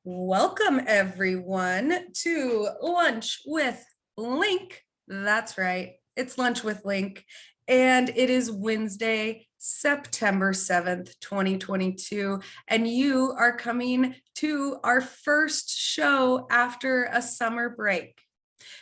Welcome, everyone, to Lunch with LINC. That's right, it's Lunch with LINC, and it is Wednesday, September 7th, 2022, and you are coming to our first show after a summer break.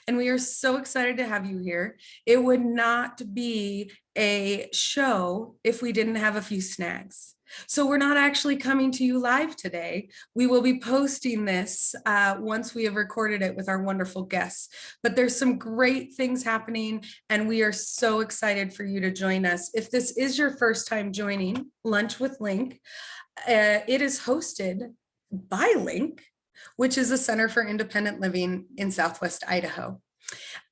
And we are so excited to have you here. It would not be a show if we didn't have a few snags. So we're not actually coming to you live today. We will be posting this once we have recorded it with our wonderful guests. But there's some great things happening, and we are so excited for you to join us. If this is your first time joining Lunch with LINC, it is hosted by LINC, which is a Center for Independent Living in Southwest Idaho.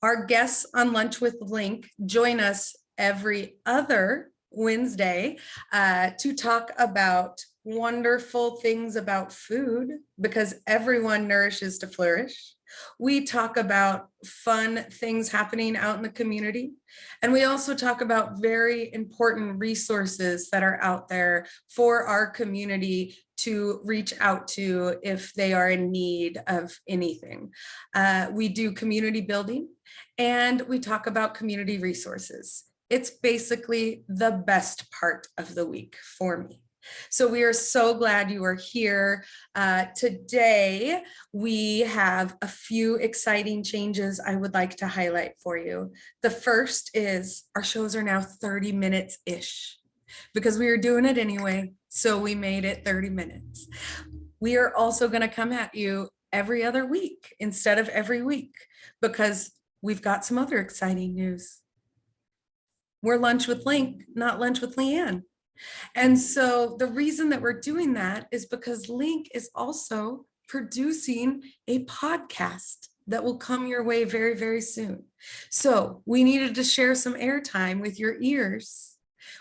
Our guests on Lunch with LINC join us every other Wednesday to talk about wonderful things about food, because everyone nourishes to flourish. We talk about fun things happening out in the community. And we also talk about very important resources that are out there for our community to reach out to if they are in need of anything. We do community building, and we talk about community resources. It's basically the best part of the week for me. So we are so glad you are here. Today, we have a few exciting changes I would like to highlight for you. The first is our shows are now 30 minutes-ish because we were doing it anyway. So we made it 30 minutes. We are also going to come at you every other week instead of every week because we've got some other exciting news. We're Lunch with LINC, not Lunch with Leanne. And so the reason that we're doing that is because LINC is also producing a podcast that will come your way very, very soon. So we needed to share some airtime with your ears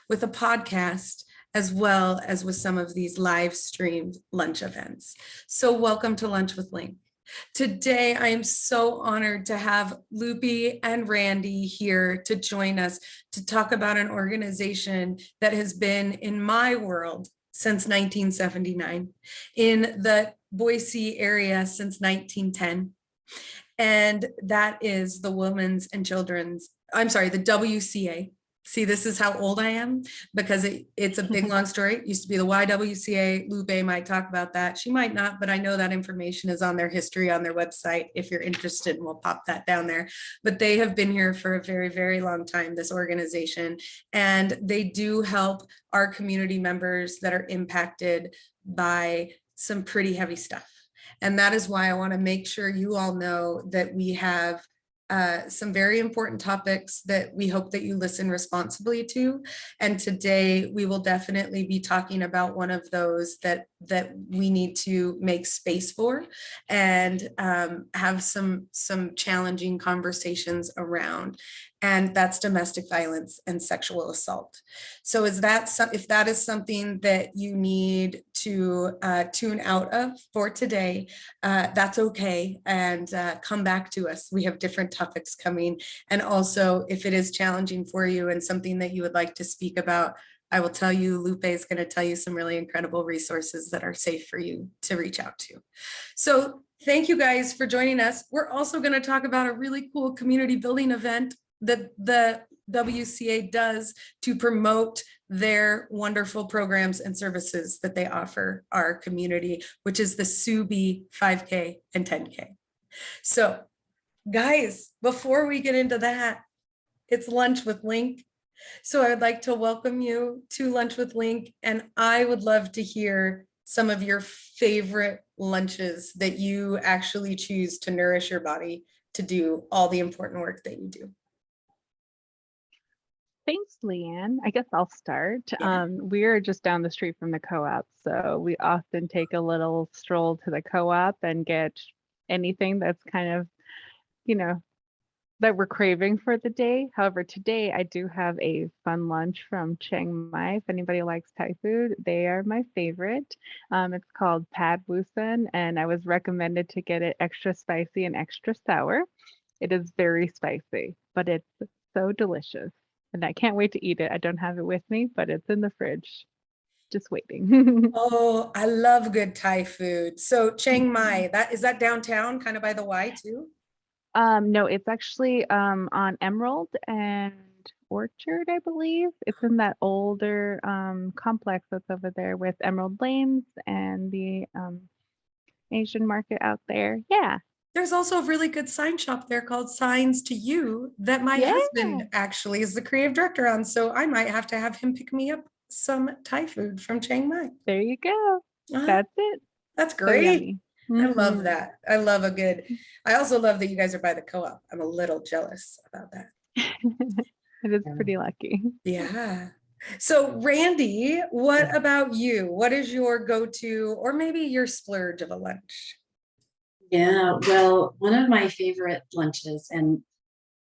with a podcast, as well as with some of these live streamed lunch events. So welcome to Lunch with LINC. Today, I am so honored to have Lupe and Randi here to join us to talk about an organization that has been in my world since 1979, in the Boise area since 1910. And that is the Women's and Children's, I'm sorry, the WCA. See, this is how old I am, because it's a big, long story. It used to be the YWCA. Lupe might talk about that. She might not, but I know that information is on their history on their website. If you're interested, we'll pop that down there. But they have been here for a very, very long time, this organization, and they do help our community members that are impacted by some pretty heavy stuff. And that is why I want to make sure you all know that we have some very important topics that we hope that you listen responsibly to. And today we will definitely be talking about one of those that we need to make space for and have some challenging conversations around. And that's domestic violence and sexual assault. So if that is something that you need to tune out of for today, that's okay. And come back to us. We have different topics coming. And also, if it is challenging for you and something that you would like to speak about, I will tell you, Lupe is going to tell you some really incredible resources that are safe for you to reach out to. So thank you guys for joining us. We're also going to talk about a really cool community building event that the WCA does to promote their wonderful programs and services that they offer our community, which is the SusB 5K and 10K. So guys, before we get into that, it's Lunch with LINC. So I would like to welcome you to Lunch with LINC, and I would love to hear some of your favorite lunches that you actually choose to nourish your body to do all the important work that you do. Thanks, Leanne. I guess I'll start. Yeah. We're just down the street from the co-op, so we often take a little stroll to the co-op and get anything that's kind of, that we're craving for the day. However, today I do have a fun lunch from Chiang Mai. If anybody likes Thai food, they are my favorite. It's called Pad Wusan, and I was recommended to get it extra spicy and extra sour. It is very spicy, but it's so delicious. And I can't wait to eat it. I don't have it with me, but it's in the fridge. just waiting. Oh, I love good Thai food. So Chiang Mai, is that downtown, kind of by the Y too? No, it's actually on Emerald and Orchard, I believe. It's in that older complex that's over there with Emerald Lanes and the Asian market out there. Yeah. There's also a really good sign shop there called Signs to You that my Yeah. husband actually is the creative director on. So I might have to have him pick me up some Thai food from Chiang Mai. There you go. Uh, That's it. that's So great. yummy. I love Hmm. that. I love a good. I also love that you guys are by the co-op. I'm a little jealous about that. It is Yeah. pretty lucky. Yeah. So Randy, what about you? What is your go-to or maybe your splurge of a lunch? Yeah, well, one of my favorite lunches, and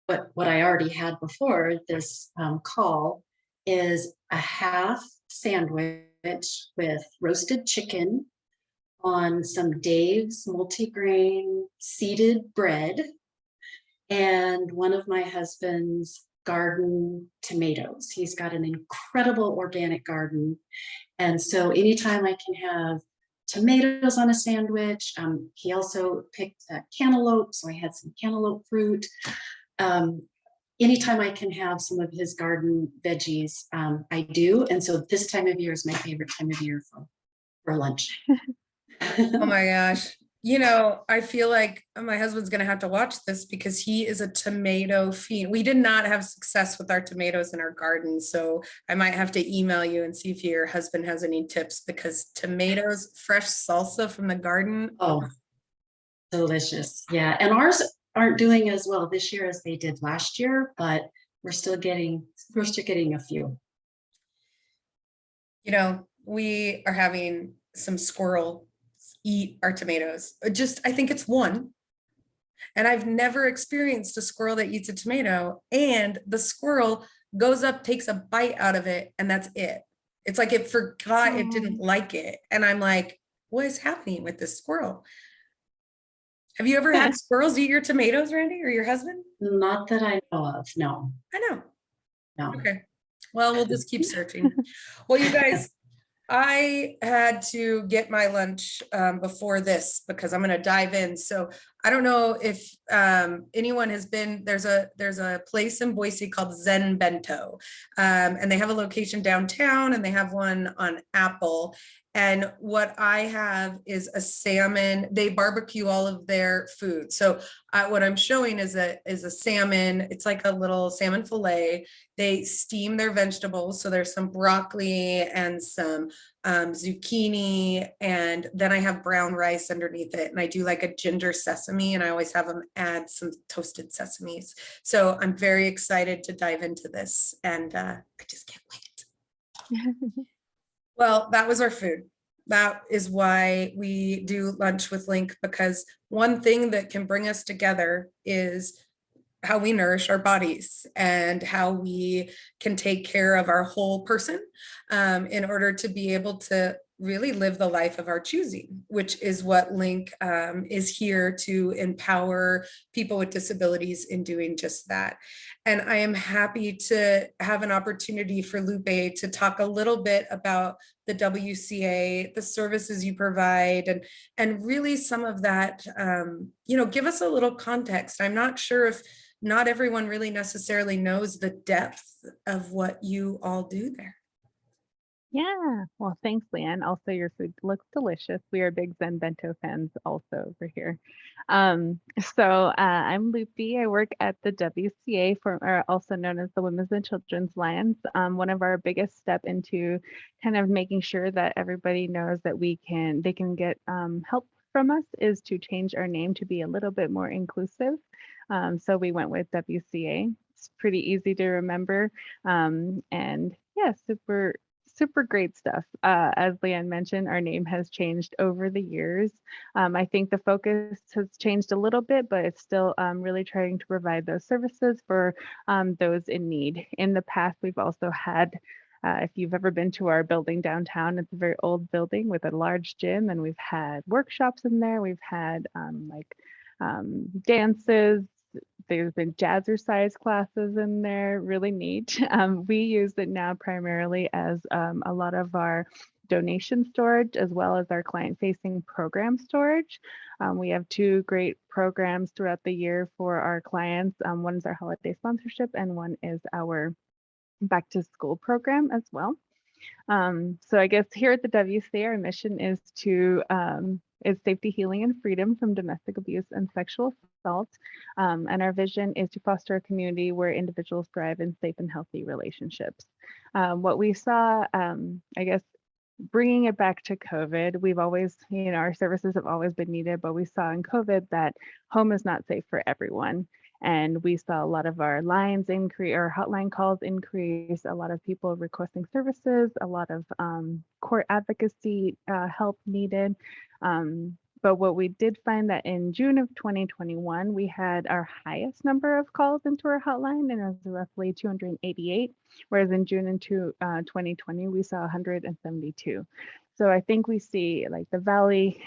what I already had before this call, is a half sandwich with roasted chicken on some Dave's multigrain seeded bread and one of my husband's garden tomatoes. He's got an incredible organic garden. And so anytime I can have tomatoes on a sandwich, he also picked cantaloupe, so I had some cantaloupe fruit. Anytime I can have some of his garden veggies, I do. And so this time of year is my favorite time of year for lunch. Oh my gosh. You know, I feel like my husband's going to have to watch this because he is a tomato fiend. We did not have success with our tomatoes in our garden. So I might have to email you and see if your husband has any tips because tomatoes, fresh salsa from the garden. Oh, delicious. Yeah. And ours aren't doing as well this year as they did last year, but we're still getting a few. You know, we are having some squirrel eat our tomatoes. I think it's one. And I've never experienced a squirrel that eats a tomato and the squirrel goes up, takes a bite out of it, and that's it. It's like it forgot it didn't like it. And I'm like, what is happening with this squirrel? Have you ever had squirrels eat your tomatoes, Randy, or your husband? Not that I know of. No, I know. no. Okay. Well, we'll just keep searching. Well, you guys, I had to get my lunch before this because I'm going to dive in. So I don't know if anyone has been, there's a place in Boise called Zen Bento, and they have a location downtown and they have one on Apple. And what I have is a salmon. They barbecue all of their food. So what I'm showing is a salmon. It's like a little salmon fillet. They steam their vegetables. So there's some broccoli and some zucchini, and then I have brown rice underneath it. And I do like a ginger sesame, and I always have them add some toasted sesames. So I'm very excited to dive into this, and I just can't wait. Well, that was our food. That is why we do lunch with LINC, because one thing that can bring us together is how we nourish our bodies and how we can take care of our whole person in order to be able to really live the life of our choosing, which is what LINC is here to empower people with disabilities in doing just that. And I am happy to have an opportunity for Lupe to talk a little bit about the WCA, the services you provide, and really some of that, give us a little context. I'm not sure if not everyone really necessarily knows the depth of what you all do there. Yeah. Well, thanks, Leanne. Also, your food looks delicious. We are big Zen Bento fans also over here. I'm Lupe. I work at the WCA, or also known as the Women's and Children's Alliance. One of our biggest step into kind of making sure that everybody knows that they can get help from us is to change our name to be a little bit more inclusive. So we went with WCA. It's pretty easy to remember. And yeah, super great stuff. As Leanne mentioned, our name has changed over the years. I think the focus has changed a little bit, but it's still really trying to provide those services for those in need. In the past, we've also had, if you've ever been to our building downtown, it's a very old building with a large gym, and we've had workshops in there. We've had dances. There's been jazzercise classes in there, really neat. We use it now primarily as a lot of our donation storage as well as our client-facing program storage. We have two great programs throughout the year for our clients. One is our holiday sponsorship and one is our back to school program as well. So I guess here at the WCA, our mission is to is safety, healing, and freedom from domestic abuse and sexual assault. And our vision is to foster a community where individuals thrive in safe and healthy relationships. What we saw, I guess, bringing it back to COVID, we've always, our services have always been needed, but we saw in COVID that home is not safe for everyone. And we saw a lot of our lines increase, or hotline calls increase, a lot of people requesting services, a lot of court advocacy help needed. But what we did find that in June of 2021, we had our highest number of calls into our hotline, and it was roughly 288, whereas in June into 2020, we saw 172. So I think we see like the Valley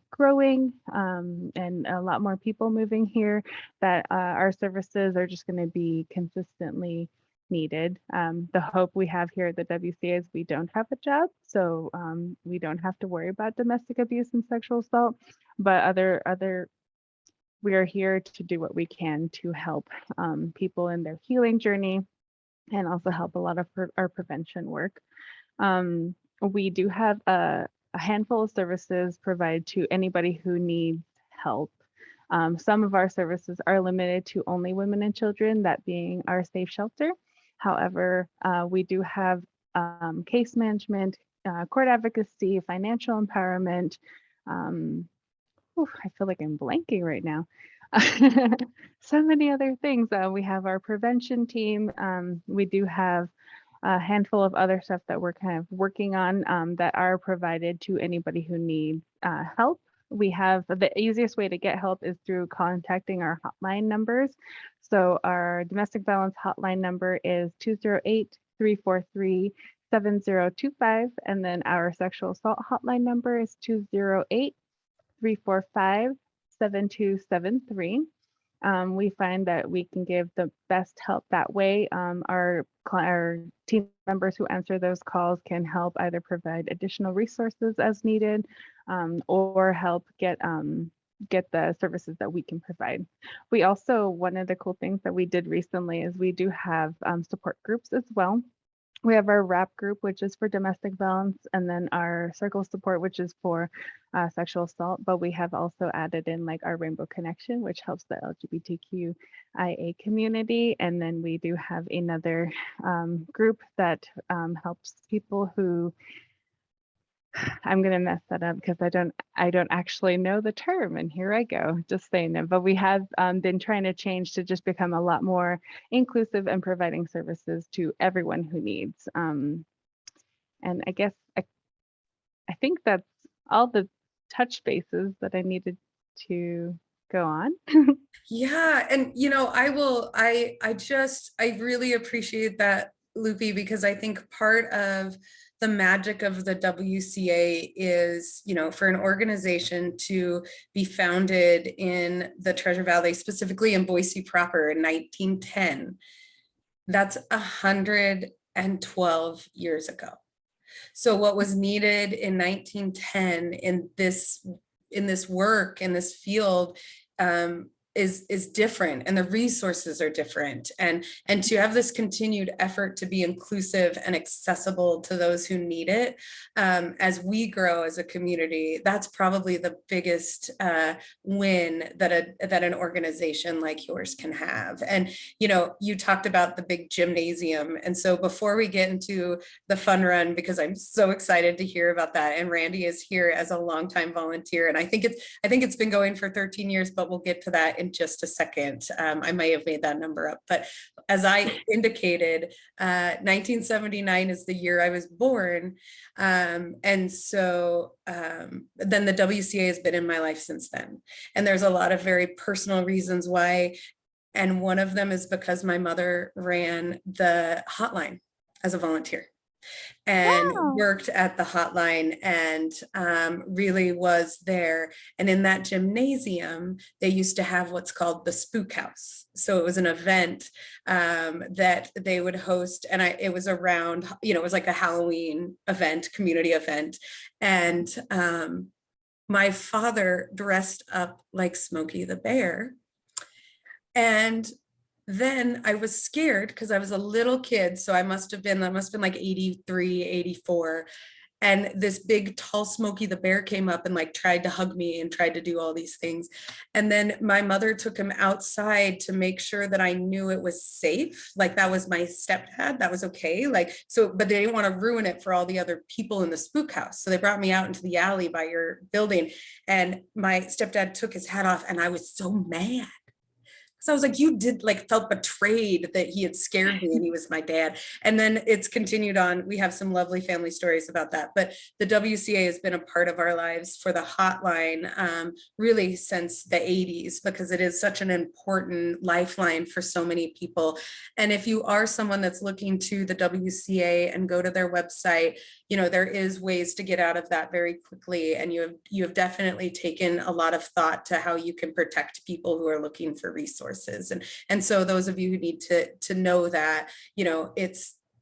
growing and a lot more people moving here, that our services are just going to be consistently needed. The hope we have here at the WCA is we don't have a job, so we don't have to worry about domestic abuse and sexual assault, but we are here to do what we can to help people in their healing journey and also help a lot of our prevention work. We do have a handful of services provided to anybody who needs help. Some of our services are limited to only women and children, that being our safe shelter. However, we do have case management, court advocacy, financial empowerment. I feel like I'm blanking right now. So many other things. We have our prevention team. We do have a handful of other stuff that we're kind of working on that are provided to anybody who needs help. We have the easiest way to get help is through contacting our hotline numbers. So our domestic violence hotline number is 208-343-7025. And then our sexual assault hotline number is 208-345-7273. We find that we can give the best help that way. Our team members who answer those calls can help either provide additional resources as needed or help get the services that we can provide. We also, one of the cool things that we did recently is we do have support groups as well. We have our WRAP group, which is for domestic violence, and then our circle support, which is for sexual assault. But we have also added in like our Rainbow Connection, which helps the LGBTQIA community. And then we do have another group that helps people who, I'm going to mess that up because I don't actually know the term, and here I go, just saying it. But we have been trying to change to just become a lot more inclusive and providing services to everyone who needs. And I guess I think that's all the touch bases that I needed to go on. Yeah, and I really appreciate that, Lupe, because I think part of the magic of the WCA is, for an organization to be founded in the Treasure Valley, specifically in Boise proper in 1910, that's 112 years ago. So what was needed in 1910 in this work, in this field, is different, and the resources are different, and to have this continued effort to be inclusive and accessible to those who need it, as we grow as a community, that's probably the biggest win that an organization like yours can have. And you talked about the big gymnasium, and so before we get into the fun run, because I'm so excited to hear about that, and Randy is here as a longtime volunteer, and I think it's been going for 13 years, but we'll get to that in just a second. I might have made that number up, but as I indicated, 1979 is the year I was born. And so then the WCA has been in my life since then. And there's a lot of very personal reasons why. And one of them is because my mother ran the hotline as a volunteer. and Wow. worked at the hotline and really was there. And in that gymnasium, they used to have what's called the Spook House. So it was an event that they would host, and it was around, it was like a Halloween event, community event. And my father dressed up like Smokey the Bear. And then I was scared because I was a little kid. So that must have been like 83, 84. And this big tall Smokey the Bear came up and like tried to hug me and tried to do all these things. And then my mother took him outside to make sure that I knew it was safe. Like that was my stepdad. That was okay. Like, so, but they didn't want to ruin it for all the other people in the spook house. So they brought me out into the alley by your building, and my stepdad took his hat off, and I was so mad. So I was like, you did, like, felt betrayed that he had scared me and he was my dad. And then it's continued on. We have some lovely family stories about that. But the WCA has been a part of our lives for the hotline really since the 80s, because it is such an important lifeline for so many people. And if you are someone that's looking to the WCA and go to their website, there is ways to get out of that very quickly. And you have definitely taken a lot of thought to how you can protect people who are looking for resources. And so those of you who need to know that,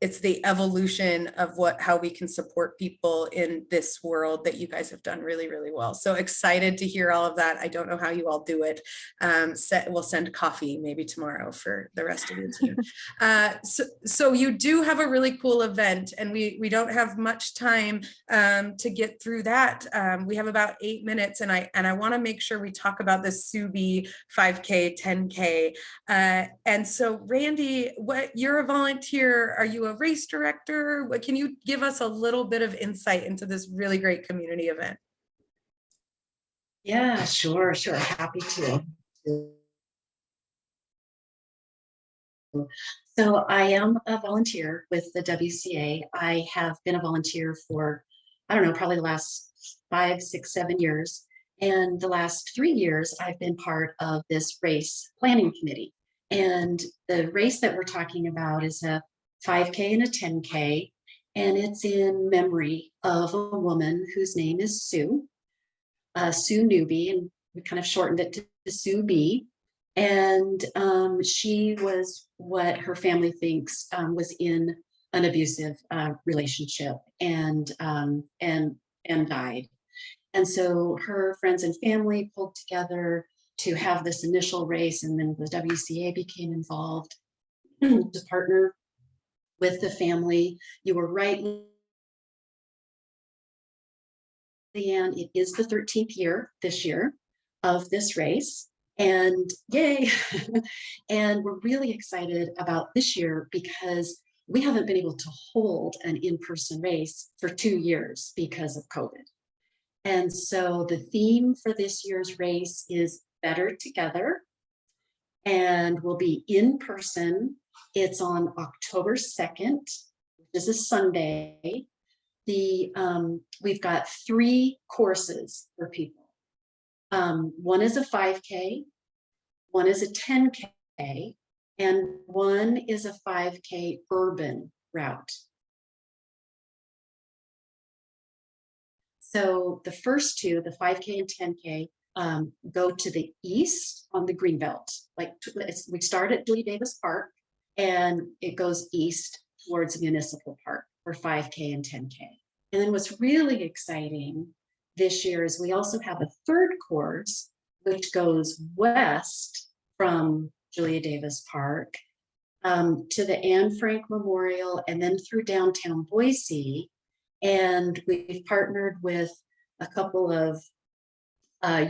it's the evolution of how we can support people in this world that you guys have done really, really well. So excited to hear all of that. I don't know how you all do it. We'll send coffee maybe tomorrow for the rest of your team. So you do have a really cool event, and we don't have much time to get through that. We have about 8 minutes, and I want to make sure we talk about the SusB 5K, 10K. And so Randy, you're a volunteer. Are you a race director? Can you give us a little bit of insight into this really great community event? Yeah, sure. Happy to. So I am a volunteer with the WCA. I have been a volunteer for, I don't know, probably the last 5, 6, 7 years. And the last 3 years, I've been part of this race planning committee. And the race that we're talking about is a 5K and a 10K. And it's in memory of a woman whose name is Sue Newby, and we kind of shortened it to SusB. And she was what her family thinks was in an abusive relationship and died. And so her friends and family pulled together to have this initial race, and then the WCA became involved to partner with the family. You were right, Leanne, it is the 13th year this year of this race, and yay. And we're really excited about this year because we haven't been able to hold an in-person race for 2 years because of COVID. And so the theme for this year's race is Better Together, and will be in person. It's on October 2nd, which is a Sunday. We've got 3 courses for people. One is a 5K, one is a 10K, and one is a 5K urban route. So the first 2, the 5K and 10K, go to the east on the Greenbelt. We start at Julia Davis Park, and it goes east towards Municipal Park for 5K and 10K. And then what's really exciting this year is we also have a 3rd course, which goes west from Julia Davis Park to the Anne Frank Memorial, and then through downtown Boise. And we've partnered with a couple of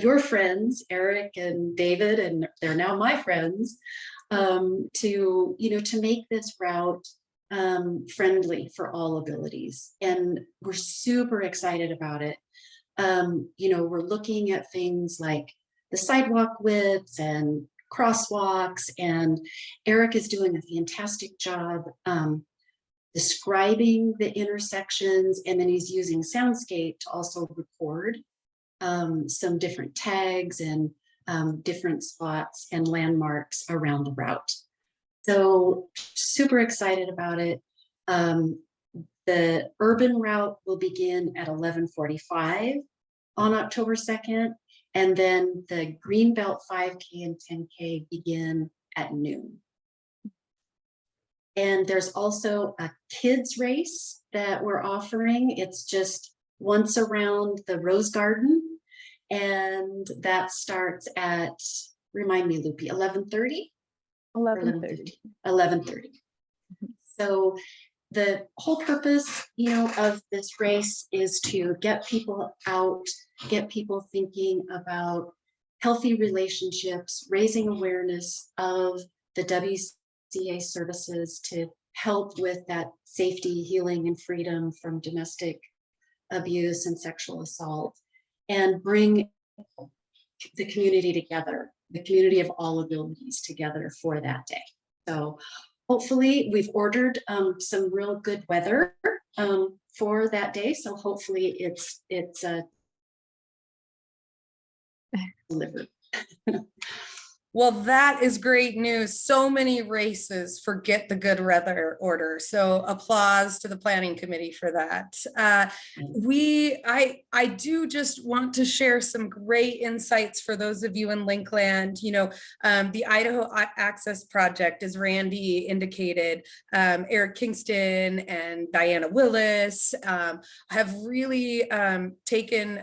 your friends, Eric and David, and they're now my friends, to make this route friendly for all abilities. And we're super excited about it. We're looking at things like the sidewalk widths and crosswalks, and Eric is doing a fantastic job describing the intersections, and then he's using Soundscape to also record some different tags and different spots and landmarks around the route. So super excited about it. The urban route will begin at 11:45 on October 2nd, and then the Greenbelt 5K and 10K begin at noon. And there's also a kids race that we're offering. It's just once around the Rose Garden, and that starts at, remind me, Lupe, 11:30? 11:30. 11:30. So the whole purpose, of this race is to get people out, get people thinking about healthy relationships, raising awareness of the WCA services to help with that safety, healing, and freedom from domestic abuse and sexual assault, and bring the community together, the community of all abilities together for that day. So hopefully we've ordered some real good weather for that day. So hopefully it's delivered. Well, that is great news. So many races forget the good weather order. So applause to the planning committee for that. I do just want to share some great insights for those of you in Linkland. The Idaho Access Project, as Randy indicated, Eric Kingston and Diana Willis have really taken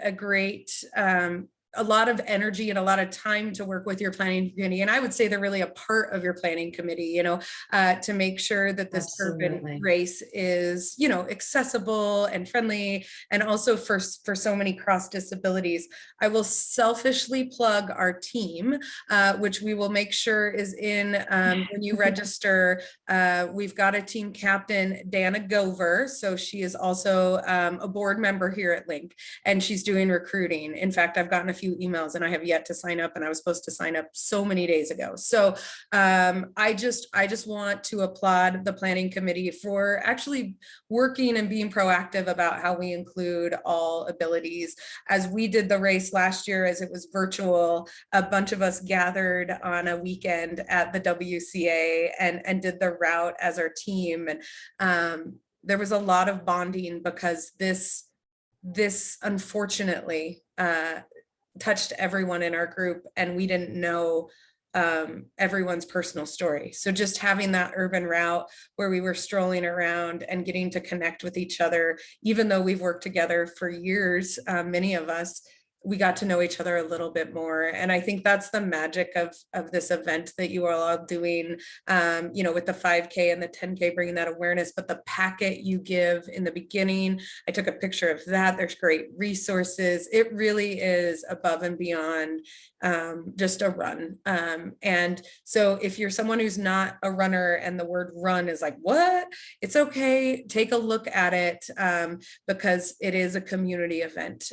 a lot of energy and a lot of time to work with your planning committee. And I would say they're really a part of your planning committee, to make sure that this urban race is, accessible and friendly, and also for so many cross disabilities. I will selfishly plug our team, which we will make sure is in when you register. We've got a team captain, Dana Gover. So she is also a board member here at LINC, and she's doing recruiting. In fact, I've gotten a few emails and I have yet to sign up, and I was supposed to sign up so many days ago. So I just want to applaud the planning committee for actually working and being proactive about how we include all abilities. As we did the race last year, as it was virtual, a bunch of us gathered on a weekend at the WCA and did the route as our team. And there was a lot of bonding because this unfortunately touched everyone in our group, and we didn't know everyone's personal story. So just having that urban route where we were strolling around and getting to connect with each other, even though we've worked together for years, many of us, we got to know each other a little bit more. And I think that's the magic of this event that you are all doing, with the 5K and the 10K, bringing that awareness. But the packet you give in the beginning, I took a picture of that. There's great resources. It really is above and beyond just a run. And so if you're someone who's not a runner and the word run is like, what? It's okay. Take a look at it because it is a community event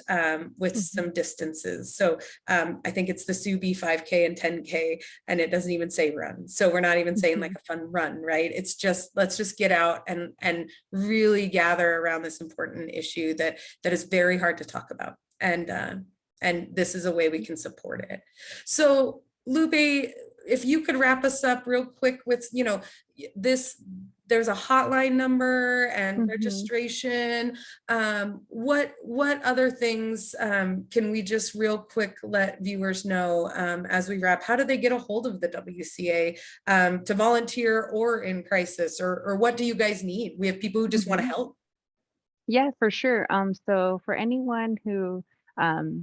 with some distances. So I think it's the SusB 5K and 10K, and it doesn't even say run. So we're not even saying like a fun run, right? It's just, let's just get out and really gather around this important issue that is very hard to talk about. And this is a way we can support it. So Lupe, if you could wrap us up real quick with, there's a hotline number and registration. What other things can we just real quick let viewers know as we wrap? How do they get a hold of the WCA to volunteer or in crisis, or what do you guys need? We have people who just want to help. Yeah, for sure. So for anyone who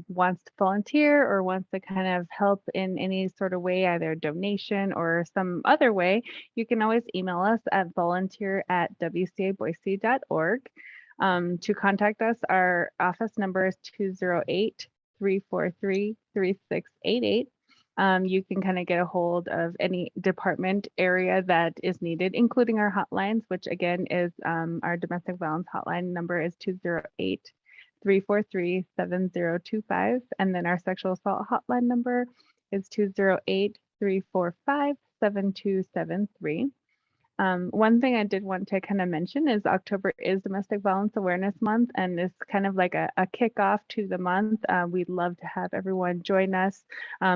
wants to volunteer or wants to kind of help in any sort of way, either donation or some other way, you can always email us at volunteer@wcaboise.org. To contact us, our office number is 208-343-3688. You can kind of get a hold of any department area that is needed, including our hotlines, which again is our domestic violence hotline number is 208-343-7025. And then our sexual assault hotline number is 208-345-7273. One thing I did want to kind of mention is October is Domestic Violence Awareness Month, and it's kind of like a kickoff to the month. We'd love to have everyone join us.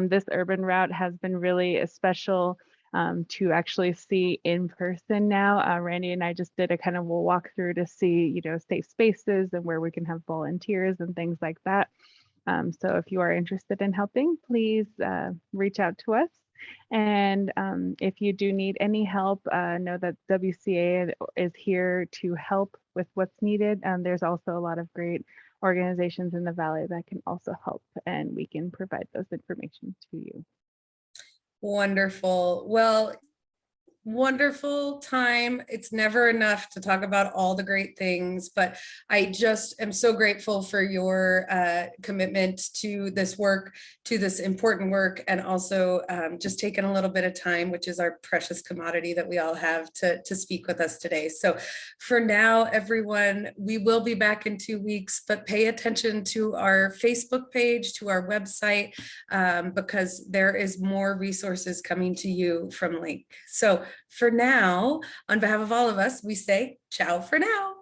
This urban route has been really a special to actually see in person now. Randy and I just did a kind of a walkthrough to see, you know, safe spaces and where we can have volunteers and things like that. So if you are interested in helping, please reach out to us. And if you do need any help, know that WCA is here to help with what's needed. There's also a lot of great organizations in the Valley that can also help, and we can provide those information to you. Wonderful. Well, wonderful time. It's never enough to talk about all the great things, but I just am so grateful for your commitment to this work, to this important work, and also just taking a little bit of time, which is our precious commodity that we all have, to speak with us today. So for now, everyone, we will be back in 2 weeks, but pay attention to our Facebook page, to our website, because there is more resources coming to you from LINC. So for now, on behalf of all of us, we say ciao for now.